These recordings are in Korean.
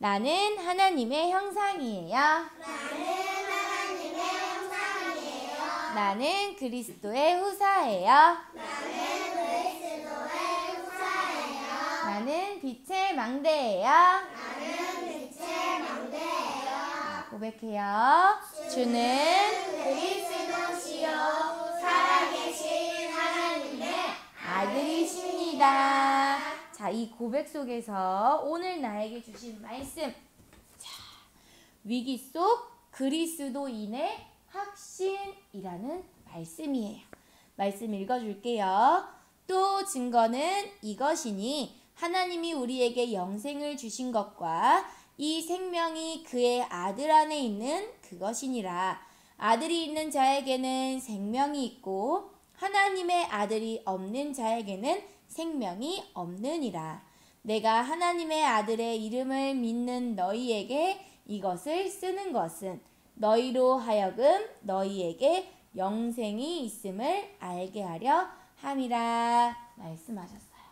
나는 하나님의 형상이에요. 나는 그리스도의 후사예요. 나는 빛의 망대예요. 고백해요. 주는 그리스도시요 살아계신 하나님의 아들이십니다. 자, 이 고백 속에서 오늘 나에게 주신 말씀. 자, 위기 속 그리스도인의 확신이라는 말씀이에요. 말씀 읽어줄게요. 또 증거는 이것이니 하나님이 우리에게 영생을 주신 것과 이 생명이 그의 아들 안에 있는 그것이니라. 아들이 있는 자에게는 생명이 있고 하나님의 아들이 없는 자에게는 생명이 없느니라. 내가 하나님의 아들의 이름을 믿는 너희에게 이것을 쓰는 것은 너희로 하여금 너희에게 영생이 있음을 알게 하려 함이라 말씀하셨어요.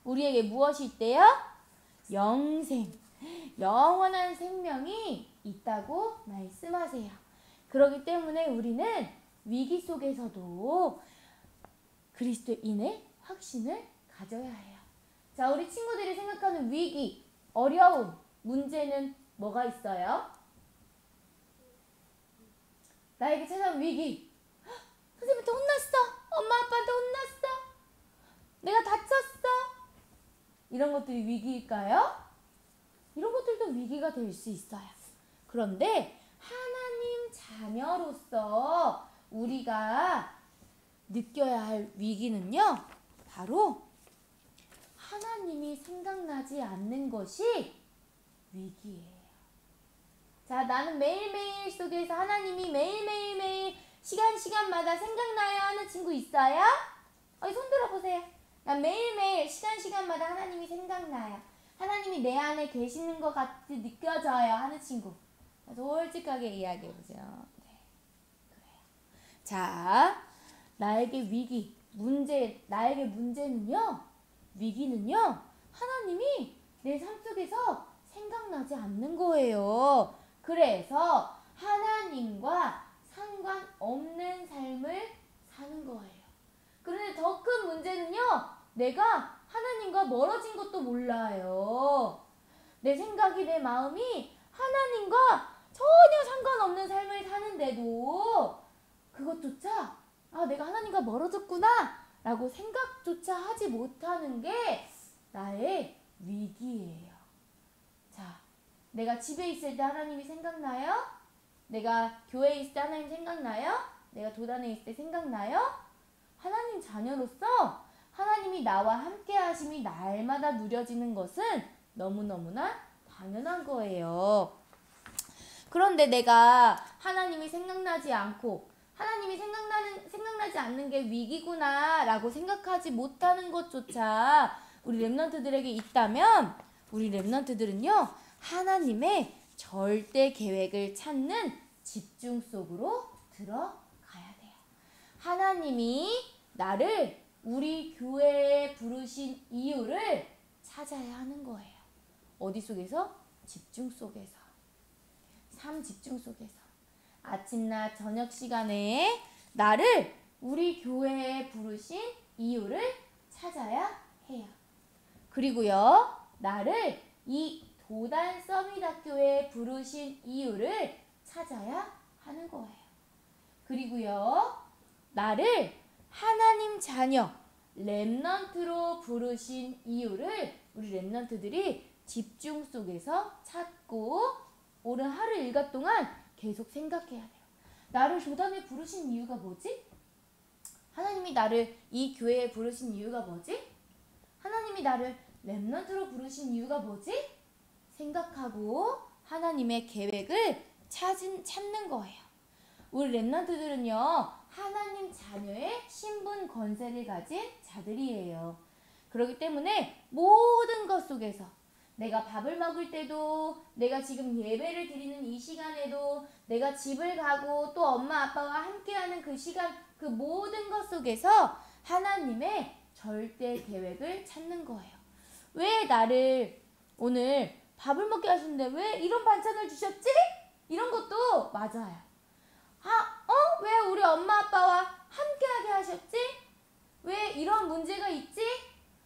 우리에게 무엇이 있대요? 영생, 영원한 생명이 있다고 말씀하세요. 그렇기 때문에 우리는 위기 속에서도 그리스도인의 확신을 가져야 해요. 자, 우리 친구들이 생각하는 위기, 어려움, 문제는 뭐가 있어요? 나에게 찾아온 위기. 선생님한테 혼났어. 엄마 아빠한테 혼났어. 내가 다쳤어. 이런 것들이 위기일까요? 이런 것들도 위기가 될 수 있어요. 그런데 하나님 자녀로서 우리가 느껴야 할 위기는요, 바로 하나님이 생각나지 않는 것이 위기예요. 자, 나는 매일매일 속에서 하나님이 매일 시간마다 생각나요 하는 친구 있어요? 손 들어보세요. 난 매일매일 시간마다 하나님이 생각나요. 하나님이 내 안에 계시는 것 같이 느껴져요 하는 친구. 솔직하게 이야기해보세요. 네, 그래요. 자, 나에게 위기, 나에게 문제는요, 위기는요, 하나님이 내 삶 속에서 생각나지 않는 거예요. 그래서 하나님과 상관없는 삶을 사는 거예요. 그런데 더 큰 문제는요, 내가 하나님과 멀어진 것도 몰라요. 내 생각이, 내 마음이 하나님과 전혀 상관없는 삶을 사는데도 그것조차 내가 하나님과 멀어졌구나 라고 생각조차 하지 못하는 게 나의 위기예요. 자, 내가 집에 있을 때 하나님이 생각나요? 내가 교회에 있을 때 하나님 생각나요? 내가 도단에 있을 때 생각나요? 하나님 자녀로서 하나님이 나와 함께 하심이 날마다 누려지는 것은 너무너무나 당연한 거예요. 그런데 내가 하나님이 생각나지 않고 하나님이 생각나지 않는 게 위기구나 라고 생각하지 못하는 것조차 우리 렘넌트들에게 있다면 우리 렘넌트들은요, 하나님의 절대 계획을 찾는 집중 속으로 들어가야 돼요. 하나님이 나를 우리 교회에 부르신 이유를 찾아야 하는 거예요. 어디 속에서? 집중 속에서. 삶 집중 속에서. 아침, 낮, 저녁 시간에 나를 우리 교회에 부르신 이유를 찾아야 해요. 그리고요, 나를 이 도단 서밋학교에 부르신 이유를 찾아야 하는 거예요. 그리고요, 나를 하나님 자녀, 렘넌트로 부르신 이유를 우리 렘넌트들이 집중 속에서 찾고 오늘 하루 일과 동안 계속 생각해야 돼요. 나를 도단에 부르신 이유가 뭐지? 하나님이 나를 이 교회에 부르신 이유가 뭐지? 하나님이 나를 렘넌트로 부르신 이유가 뭐지? 생각하고 하나님의 계획을 찾는 거예요. 우리 렘넌트들은요, 하나님 자녀의 신분 권세를 가진 자들이에요. 그렇기 때문에 모든 것 속에서 내가 밥을 먹을 때도, 내가 지금 예배를 드리는 이 시간에도, 내가 집을 가고 또 엄마 아빠와 함께하는 그 시간, 그 모든 것 속에서 하나님의 절대 계획을 찾는 거예요. 왜 나를 오늘 밥을 먹게 하시는데 왜 이런 반찬을 주셨지? 이런 것도 맞아요. 왜 우리 엄마 아빠와 함께하게 하셨지? 왜 이런 문제가 있지?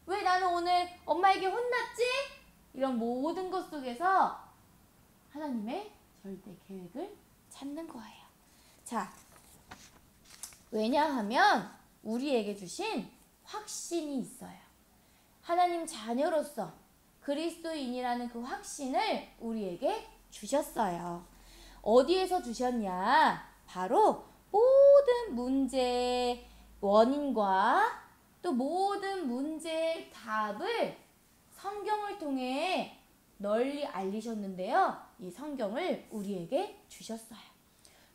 왜 나는 오늘 엄마에게 혼났지? 이런 모든 것 속에서 하나님의 절대 계획을 찾는 거예요. 자, 왜냐하면 우리에게 주신 확신이 있어요. 하나님 자녀로서 그리스도인이라는 그 확신을 우리에게 주셨어요. 어디에서 주셨냐? 바로 모든 문제의 원인과 또 모든 문제의 답을 성경을 통해 널리 알리셨는데요. 이 성경을 우리에게 주셨어요.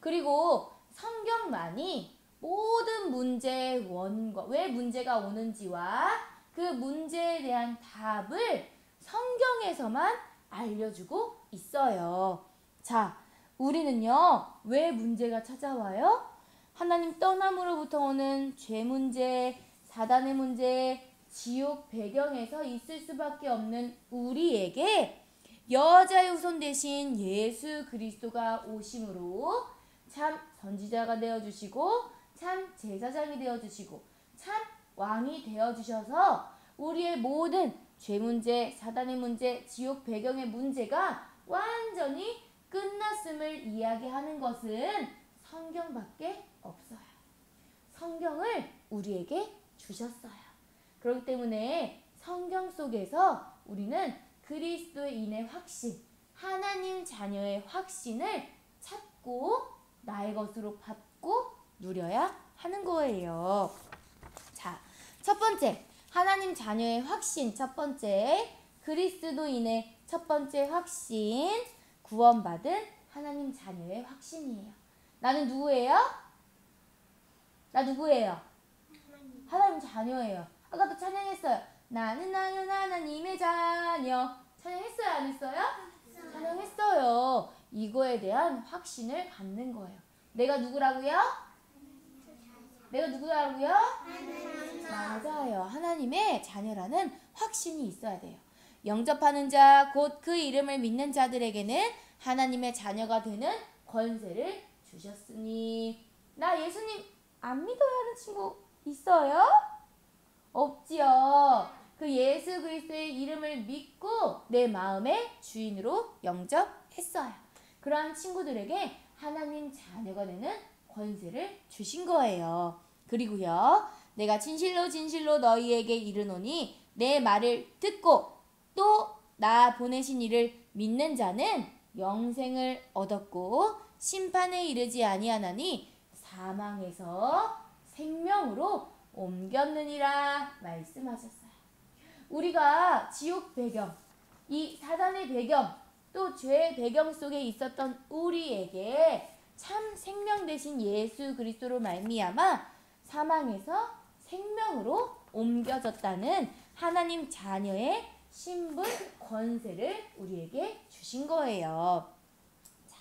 그리고 성경만이 모든 문제의 원인과 왜 문제가 오는지와 그 문제에 대한 답을 성경에서만 알려주고 있어요. 자, 우리는요, 왜 문제가 찾아와요? 하나님 떠남으로부터 오는 죄 문제, 사단의 문제, 지옥 배경에서 있을 수밖에 없는 우리에게 여자의 후손 대신 예수 그리스도가 오심으로 참 선지자가 되어주시고 참 제사장이 되어주시고 참 왕이 되어주셔서 우리의 모든 죄 문제, 사단의 문제, 지옥 배경의 문제가 완전히 끝났음을 이야기하는 것은 성경밖에 없어요. 성경을 우리에게 주셨어요. 그렇기 때문에 성경 속에서 우리는 그리스도인의 확신, 하나님 자녀의 확신을 찾고 나의 것으로 받고 누려야 하는 거예요. 자, 첫 번째, 하나님 자녀의 확신. 첫 번째, 그리스도인의 첫 번째 확신, 구원받은 하나님 자녀의 확신이에요. 나는 누구예요? 나 누구예요? 하나님 자녀예요. 아까도 찬양했어요. 나는 하나님의 자녀. 찬양했어요? 안 했어요? 찬양했어요. 이거에 대한 확신을 갖는 거예요. 내가 누구라고요? 내가 누구라고요? 맞아요. 하나님의 자녀라는 확신이 있어야 돼요. 영접하는 자, 곧 그 이름을 믿는 자들에게는 하나님의 자녀가 되는 권세를 주셨으니. 나 예수님 안 믿어야 하는 친구 있어요? 없지요. 그 예수 그리스도의 이름을 믿고 내 마음의 주인으로 영접했어요. 그러한 친구들에게 하나님 자녀가 되는 권세를 주신 거예요. 그리고요, 내가 진실로 진실로 너희에게 이르노니 내 말을 듣고 또 나 보내신 이를 믿는 자는 영생을 얻었고 심판에 이르지 아니하나니 사망에서 생명으로 옮겼느니라 말씀하셨어요. 우리가 지옥 배경, 이 사단의 배경, 또 죄의 배경 속에 있었던 우리에게 참 생명 되신 예수 그리스도로 말미암아 사망에서 생명으로 옮겨졌다는 하나님 자녀의 신분 권세를 우리에게 주신 거예요. 자,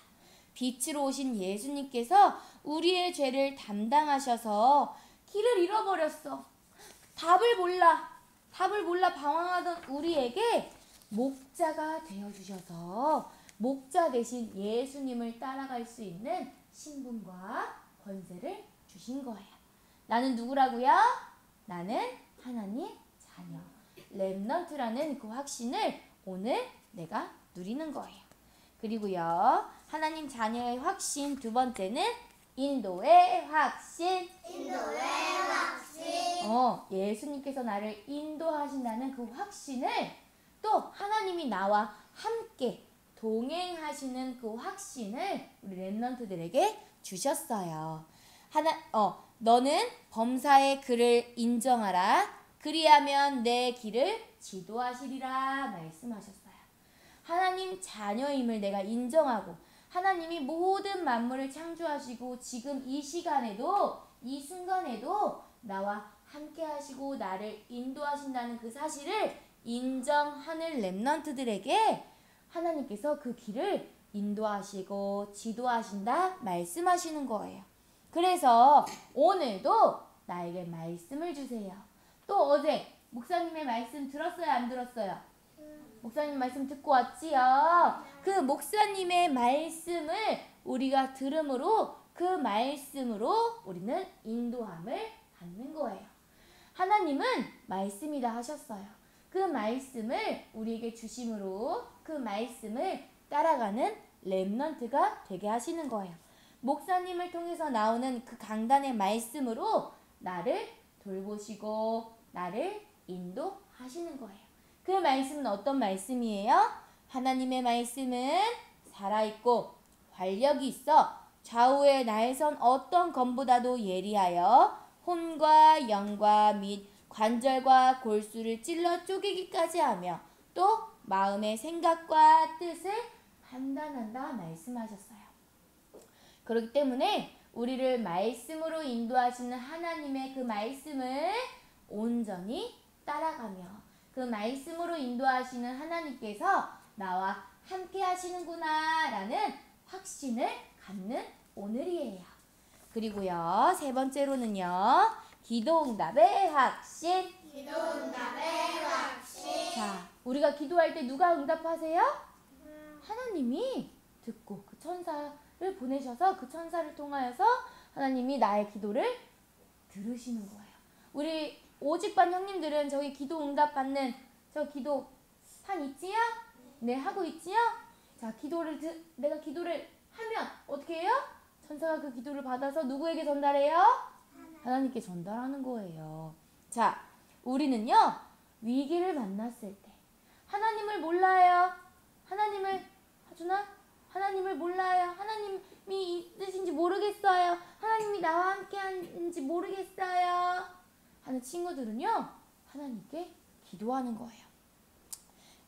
빛으로 오신 예수님께서 우리의 죄를 담당하셔서 길을 잃어버렸어. 답을 몰라 방황하던 우리에게 목자가 되어주셔서 목자 대신 예수님을 따라갈 수 있는 신분과 권세를 주신 거예요. 나는 누구라고요? 나는 하나님 자녀. 렘넌트라는 그 확신을 오늘 내가 누리는 거예요. 그리고요, 하나님 자녀의 확신 두 번째는 인도의 확신. 인도의 확신. 예수님께서 나를 인도하신다는 그 확신을 또 하나님이 나와 함께 동행하시는 그 확신을 우리 렘넌트들에게 주셨어요. 너는 범사의 그를 인정하라. 그리하면 내 길을 지도하시리라 말씀하셨어요. 하나님 자녀임을 내가 인정하고 하나님이 모든 만물을 창조하시고 지금 이 시간에도 이 순간에도 나와 함께 하시고 나를 인도하신다는 그 사실을 인정하는 렘넌트들에게 하나님께서 그 길을 인도하시고 지도하신다 말씀하시는 거예요. 그래서 오늘도 나에게 말씀을 주세요. 또 어제 목사님의 말씀 들었어요? 안 들었어요? 목사님 말씀 듣고 왔지요? 그 목사님의 말씀을 우리가 들음으로 그 말씀으로 우리는 인도함을 받는 거예요. 하나님은 말씀이다 하셨어요. 그 말씀을 우리에게 주심으로 그 말씀을 따라가는 렘넌트가 되게 하시는 거예요. 목사님을 통해서 나오는 그 강단의 말씀으로 나를 돌보시고 나를 인도하시는 거예요. 그 말씀은 어떤 말씀이에요? 하나님의 말씀은 살아있고 활력이 있어 좌우의 날선 어떤 검보다도 예리하여 혼과 영과 및 관절과 골수를 찔러 쪼개기까지 하며 또 마음의 생각과 뜻을 판단한다 말씀하셨어요. 그렇기 때문에 우리를 말씀으로 인도하시는 하나님의 그 말씀을 온전히 따라가며 그 말씀으로 인도하시는 하나님께서 나와 함께 하시는구나 라는 확신을 갖는 오늘이에요. 그리고요, 세 번째로는요, 기도응답의 확신. 기도응답의 확신. 자, 우리가 기도할 때 누가 응답하세요? 하나님이 듣고 그 천사를 보내셔서 그 천사를 통하여서 하나님이 나의 기도를 들으시는 거예요. 우리 오직반 형님들은 저기 기도 응답 받는 저 기도 판 있지요? 네, 하고 있지요? 자, 내가 기도를 하면 어떻게 해요? 천사가 그 기도를 받아서 누구에게 전달해요? 하나님께 전달하는 거예요. 자, 우리는요, 위기를 만났을 때 하나님을 몰라요. 하나님을 몰라요. 하나님이 있으신지 모르겠어요. 하나님이 나와 함께 하는지 모르겠어요. 하는 친구들은요, 하나님께 기도하는 거예요.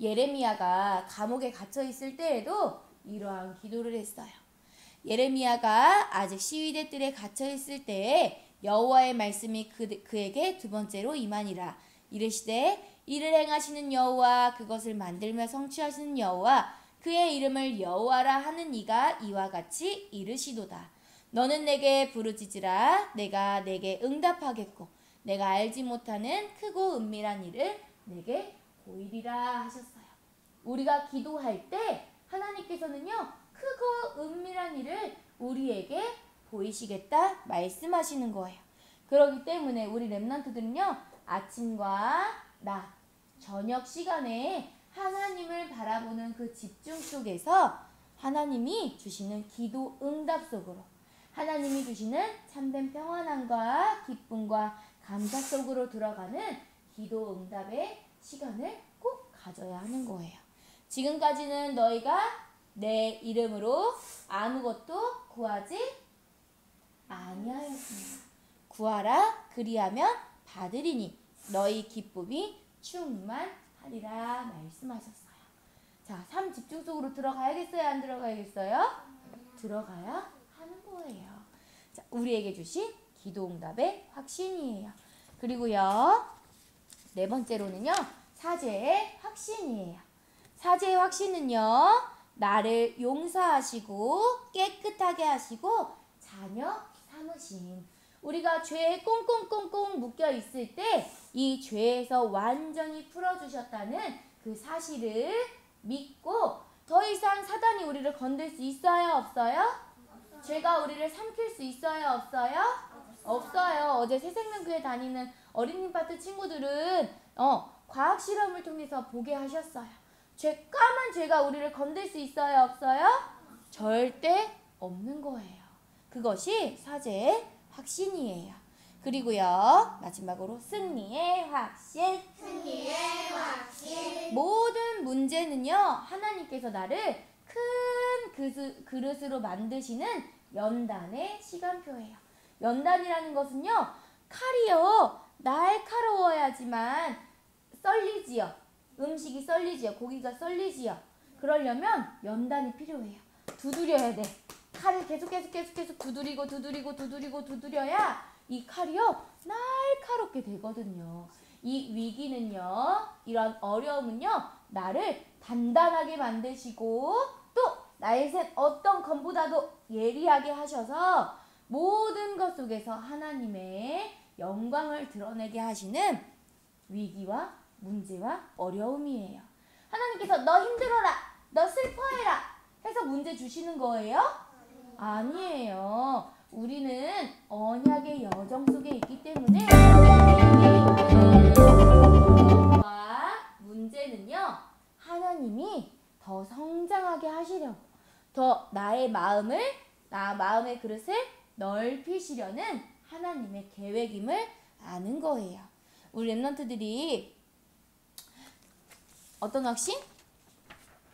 예레미야가 감옥에 갇혀 있을 때에도 이러한 기도를 했어요. 예레미야가 아직 시위대 뜰에 갇혀 있을 때에 여호와의 말씀이 그에게 두 번째로 임하니라. 이르시되 이를 행하시는 여호와 그것을 만들며 성취하시는 여호와 그의 이름을 여호와라 하는 이가 이와 같이 이르시도다. 너는 내게 부르짖으라. 내가 내게 응답하겠고 내가 알지 못하는 크고 은밀한 일을 내게 보이리라 하셨어요. 우리가 기도할 때 하나님께서는요, 크고 은밀한 일을 우리에게 보이시겠다 말씀하시는 거예요. 그렇기 때문에 우리 렘넌트들은요, 아침과 낮, 저녁 시간에 하나님을 바라보는 그 집중 속에서 하나님이 주시는 기도 응답 속으로 하나님이 주시는 참된 평안함과 기쁨과 감사 속으로 들어가는 기도 응답의 시간을 꼭 가져야 하는 거예요. 지금까지는 너희가 내 이름으로 아무것도 구하지 아니하였습니다. 구하라 그리하면 받으리니 너희 기쁨이 충만하리라 말씀하셨어요. 자, 삶 집중 속으로 들어가야겠어요? 안 들어가야겠어요? 들어가야 하는 거예요. 자, 우리에게 주신 기도응답의 확신이에요. 그리고요, 네 번째로는요, 사죄의 확신이에요. 사죄의 확신은요, 나를 용서하시고 깨끗하게 하시고 자녀 삼으심. 우리가 죄에 꽁꽁꽁꽁 묶여 있을 때 이 죄에서 완전히 풀어주셨다는 그 사실을 믿고 더 이상 사단이 우리를 건들 수 있어요? 없어요? 죄가 우리를 삼킬 수 있어요? 없어요? 없어요. 어제 새생명교회 다니는 어린이 파트 친구들은 과학 실험을 통해서 보게 하셨어요. 까만 죄가 우리를 건들 수 있어요? 없어요? 절대 없는 거예요. 그것이 사죄의 확신이에요. 그리고요, 마지막으로 승리의 확신. 승리의 확신. 모든 문제는요, 하나님께서 나를 큰 그릇으로 만드시는 연단의 시간표예요. 연단이라는 것은요, 칼이요, 날카로워야지만 썰리지요. 음식이 썰리지요. 고기가 썰리지요. 그러려면 연단이 필요해요. 두드려야 돼. 칼을 계속 두드려야 이 칼이요, 날카롭게 되거든요. 이 위기는요, 이런 어려움은요, 나를 단단하게 만드시고 또 나의 어떤 것보다도 예리하게 하셔서 모든 것 속에서 하나님의 영광을 드러내게 하시는 위기와 문제와 어려움이에요. 하나님께서 너 힘들어라, 너 슬퍼해라 해서 문제 주시는 거예요? 아니에요. 우리는 언약의 여정 속에 있기 때문에 문제는요, 하나님이 더 성장하게 하시려고, 더 나의 마음의 그릇을 넓히시려는 하나님의 계획임을 아는 거예요. 우리 랩런트들이 어떤 확신?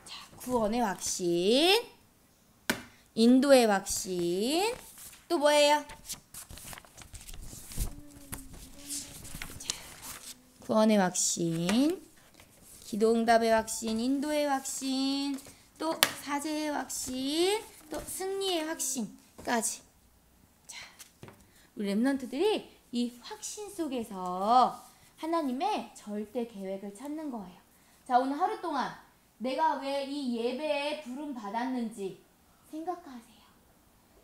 자, 구원의 확신, 인도의 확신, 또 뭐예요? 자, 구원의 확신, 기도응답의 확신, 인도의 확신, 또 사제의 확신, 또 승리의 확신까지. 자, 우리 랩런트들이 이 확신 속에서 하나님의 절대 계획을 찾는 거예요. 자, 오늘 하루 동안 내가 왜 이 예배에 부름 받았는지 생각하세요.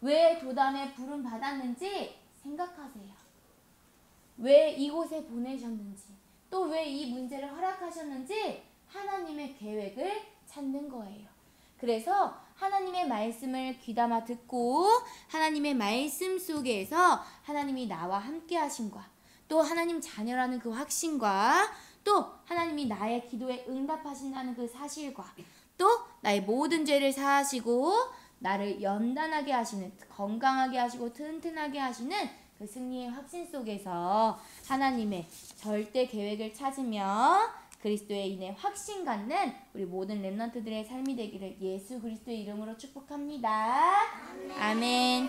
왜 도단에 부름 받았는지 생각하세요. 왜 이곳에 보내셨는지, 또 왜 이 문제를 허락하셨는지 하나님의 계획을 찾는 거예요. 그래서 하나님의 말씀을 귀담아 듣고 하나님의 말씀 속에서 하나님이 나와 함께 하심과, 또 하나님 자녀라는 그 확신과, 또 하나님이 나의 기도에 응답하신다는 그 사실과, 또 나의 모든 죄를 사하시고 나를 연단하게 하시는, 건강하게 하시고 튼튼하게 하시는 그 승리의 확신 속에서 하나님의 절대 계획을 찾으며 그리스도에 인해 확신 갖는 우리 모든 랩런트들의 삶이 되기를 예수 그리스도의 이름으로 축복합니다. 아멘.